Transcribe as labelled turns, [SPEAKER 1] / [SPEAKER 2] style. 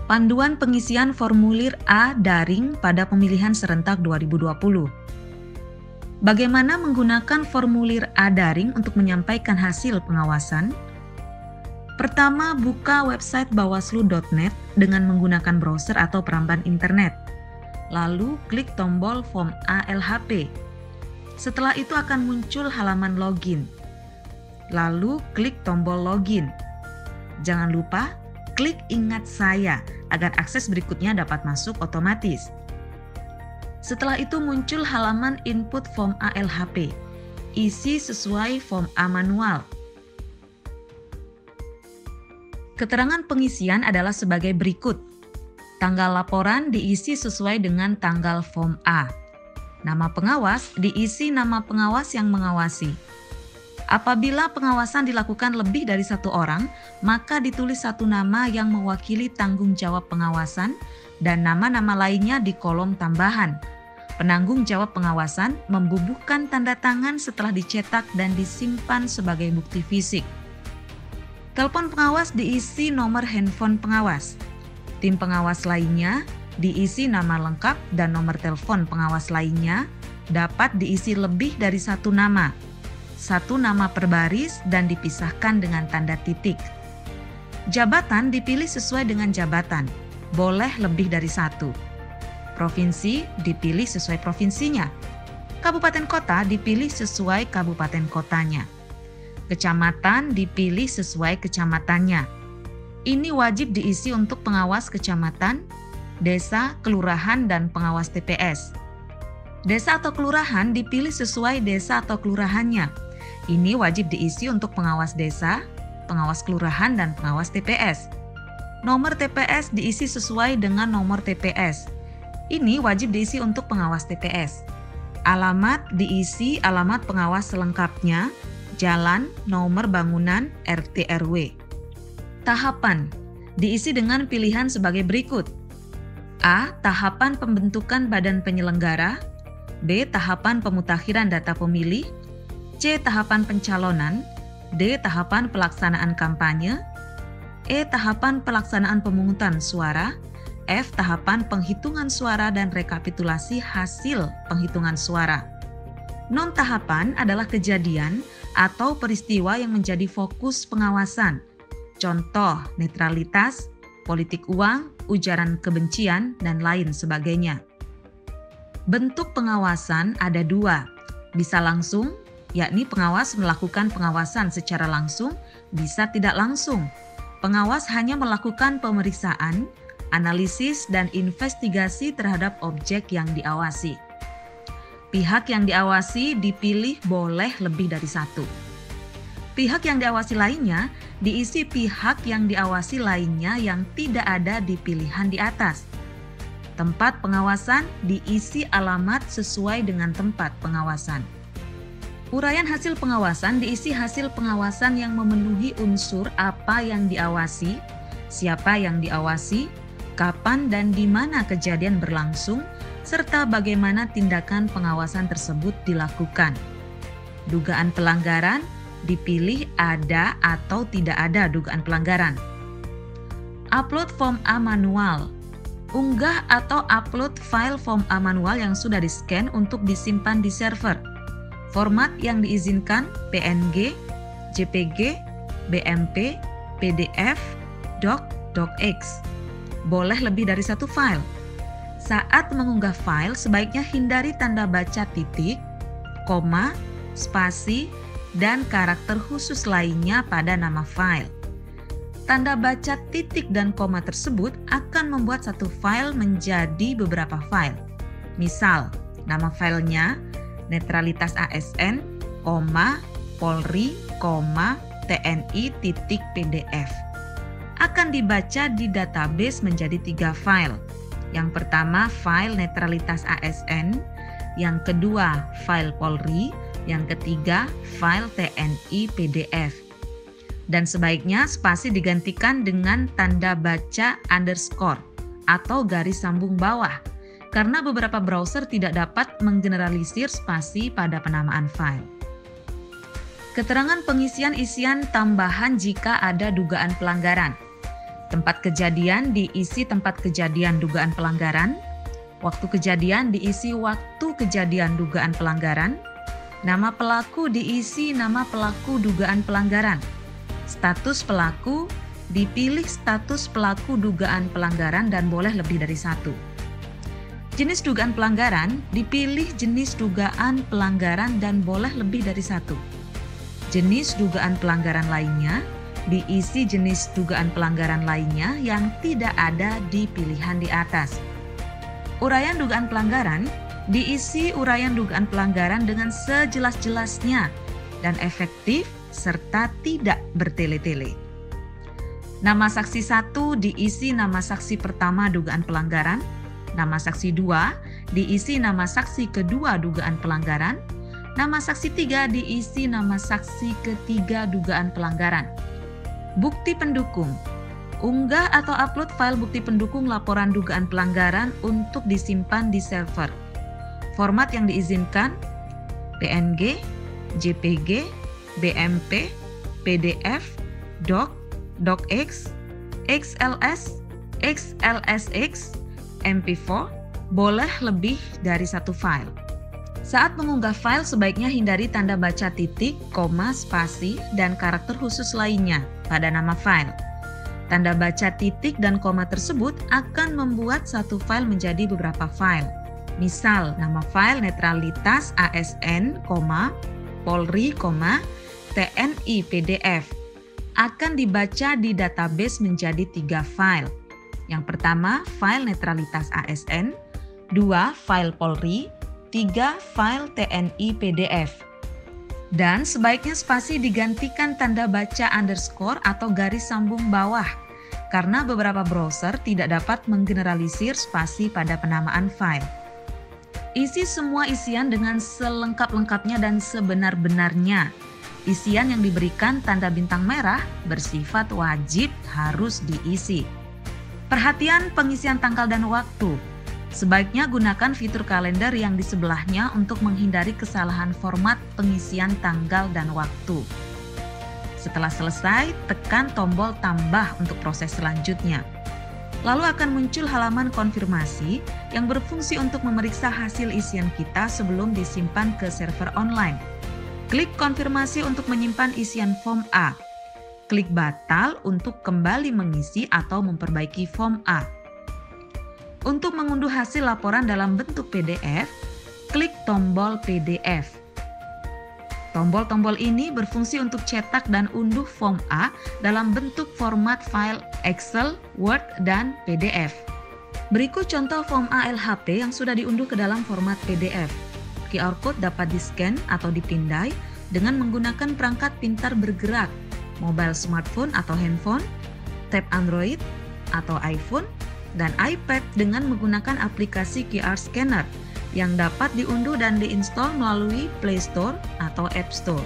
[SPEAKER 1] Panduan pengisian formulir A daring pada pemilihan serentak 2020. Bagaimana menggunakan formulir A daring untuk menyampaikan hasil pengawasan? Pertama, buka website bawaslu.net dengan menggunakan browser atau peramban internet. Lalu, klik tombol form ALHP. Setelah itu akan muncul halaman login. Lalu, klik tombol login. Jangan lupa, klik ingat saya agar akses berikutnya dapat masuk otomatis. Setelah itu muncul halaman input form ALHP. Isi sesuai form A manual. Keterangan pengisian adalah sebagai berikut. Tanggal laporan diisi sesuai dengan tanggal form A. Nama pengawas diisi nama pengawas yang mengawasi. Apabila pengawasan dilakukan lebih dari satu orang, maka ditulis satu nama yang mewakili tanggung jawab pengawasan dan nama-nama lainnya di kolom tambahan. Penanggung jawab pengawasan membubuhkan tanda tangan setelah dicetak dan disimpan sebagai bukti fisik. Telepon pengawas diisi nomor handphone pengawas. Tim pengawas lainnya diisi nama lengkap dan nomor telepon pengawas lainnya dapat diisi lebih dari satu nama. Satu nama per baris dan dipisahkan dengan tanda titik. Jabatan dipilih sesuai dengan jabatan, boleh lebih dari satu. Provinsi dipilih sesuai provinsinya. Kabupaten kota dipilih sesuai kabupaten kotanya. Kecamatan dipilih sesuai kecamatannya. Ini wajib diisi untuk pengawas kecamatan, desa, kelurahan, dan pengawas TPS. Desa atau kelurahan dipilih sesuai desa atau kelurahannya. Ini wajib diisi untuk pengawas desa, pengawas kelurahan, dan pengawas TPS. Nomor TPS diisi sesuai dengan nomor TPS. Ini wajib diisi untuk pengawas TPS. Alamat diisi alamat pengawas selengkapnya, jalan, nomor bangunan, RT RW. Tahapan diisi dengan pilihan sebagai berikut. A. Tahapan pembentukan badan penyelenggara. B. Tahapan pemutakhiran data pemilih. C. Tahapan pencalonan. D. Tahapan pelaksanaan kampanye. E. Tahapan pelaksanaan pemungutan suara. F. Tahapan penghitungan suara dan rekapitulasi hasil penghitungan suara. Non-tahapan adalah kejadian atau peristiwa yang menjadi fokus pengawasan. Contoh, netralitas, politik uang, ujaran kebencian, dan lain sebagainya. Bentuk pengawasan ada dua, bisa langsung, yakni pengawas melakukan pengawasan secara langsung, bisa tidak langsung. Pengawas hanya melakukan pemeriksaan, analisis, dan investigasi terhadap objek yang diawasi. Pihak yang diawasi dipilih boleh lebih dari satu. Pihak yang diawasi lainnya diisi pihak yang diawasi lainnya yang tidak ada di pilihan di atas. Tempat pengawasan diisi alamat sesuai dengan tempat pengawasan. Uraian hasil pengawasan diisi hasil pengawasan yang memenuhi unsur apa yang diawasi, siapa yang diawasi, kapan dan di mana kejadian berlangsung, serta bagaimana tindakan pengawasan tersebut dilakukan. Dugaan pelanggaran dipilih ada atau tidak ada dugaan pelanggaran. Upload form A manual. Unggah atau upload file form A manual yang sudah di-scan untuk disimpan di server. Format yang diizinkan PNG, JPG, BMP, PDF, Doc, DocX. Boleh lebih dari satu file. Saat mengunggah file, sebaiknya hindari tanda baca titik, koma, spasi, dan karakter khusus lainnya pada nama file. Tanda baca titik dan koma tersebut akan membuat satu file menjadi beberapa file. Misal, nama filenya netralitas ASN, Polri, TNI.PDF. Akan dibaca di database menjadi 3 file. Yang pertama file netralitas ASN, yang kedua file Polri, yang ketiga file TNI PDF. Dan sebaiknya spasi digantikan dengan tanda baca underscore atau garis sambung bawah, karena beberapa browser tidak dapat menggeneralisir spasi pada penamaan file. Keterangan pengisian isian tambahan jika ada dugaan pelanggaran. Tempat kejadian diisi tempat kejadian dugaan pelanggaran. Waktu kejadian diisi waktu kejadian dugaan pelanggaran. Nama pelaku diisi nama pelaku dugaan pelanggaran. Status pelaku dipilih status pelaku dugaan pelanggaran dan boleh lebih dari satu. Jenis dugaan pelanggaran dipilih jenis dugaan pelanggaran dan boleh lebih dari satu. Jenis dugaan pelanggaran lainnya diisi jenis dugaan pelanggaran lainnya yang tidak ada di pilihan di atas. Uraian dugaan pelanggaran diisi uraian dugaan pelanggaran dengan sejelas-jelasnya dan efektif serta tidak bertele-tele. Nama saksi 1 diisi nama saksi pertama dugaan pelanggaran, nama saksi 2 diisi nama saksi kedua dugaan pelanggaran, nama saksi 3 diisi nama saksi ketiga dugaan pelanggaran. Bukti pendukung. Unggah atau upload file bukti pendukung laporan dugaan pelanggaran untuk disimpan di server. Format yang diizinkan PNG, JPG, BMP, PDF, Doc, DocX, XLS, XLSX, MP4, boleh lebih dari satu file. Saat mengunggah file sebaiknya hindari tanda baca titik, koma, spasi, dan karakter khusus lainnya pada nama file. Tanda baca titik dan koma tersebut akan membuat satu file menjadi beberapa file. Misal, nama file netralitas ASN, Polri, TNI PDF akan dibaca di database menjadi 3 file. Yang pertama, file netralitas ASN, 2 file Polri, 3 file TNI PDF. Dan sebaiknya spasi digantikan tanda baca underscore atau garis sambung bawah karena beberapa browser tidak dapat menggeneralisir spasi pada penamaan file. Isi semua isian dengan selengkap-lengkapnya dan sebenar-benarnya. Isian yang diberikan tanda bintang merah bersifat wajib harus diisi. Perhatian pengisian tanggal dan waktu. Sebaiknya gunakan fitur kalender yang di sebelahnya untuk menghindari kesalahan format pengisian tanggal dan waktu. Setelah selesai, tekan tombol tambah untuk proses selanjutnya. Lalu akan muncul halaman konfirmasi yang berfungsi untuk memeriksa hasil isian kita sebelum disimpan ke server online. Klik konfirmasi untuk menyimpan isian form A. Klik batal untuk kembali mengisi atau memperbaiki form A. Untuk mengunduh hasil laporan dalam bentuk PDF, klik tombol PDF. Tombol-tombol ini berfungsi untuk cetak dan unduh form A dalam bentuk format file Excel, Word, dan PDF. Berikut contoh form A LHP yang sudah diunduh ke dalam format PDF. QR code dapat di-scan atau dipindai dengan menggunakan perangkat pintar bergerak, mobile smartphone atau handphone, tab Android atau iPhone, dan iPad dengan menggunakan aplikasi QR Scanner yang dapat diunduh dan diinstal melalui Play Store atau App Store.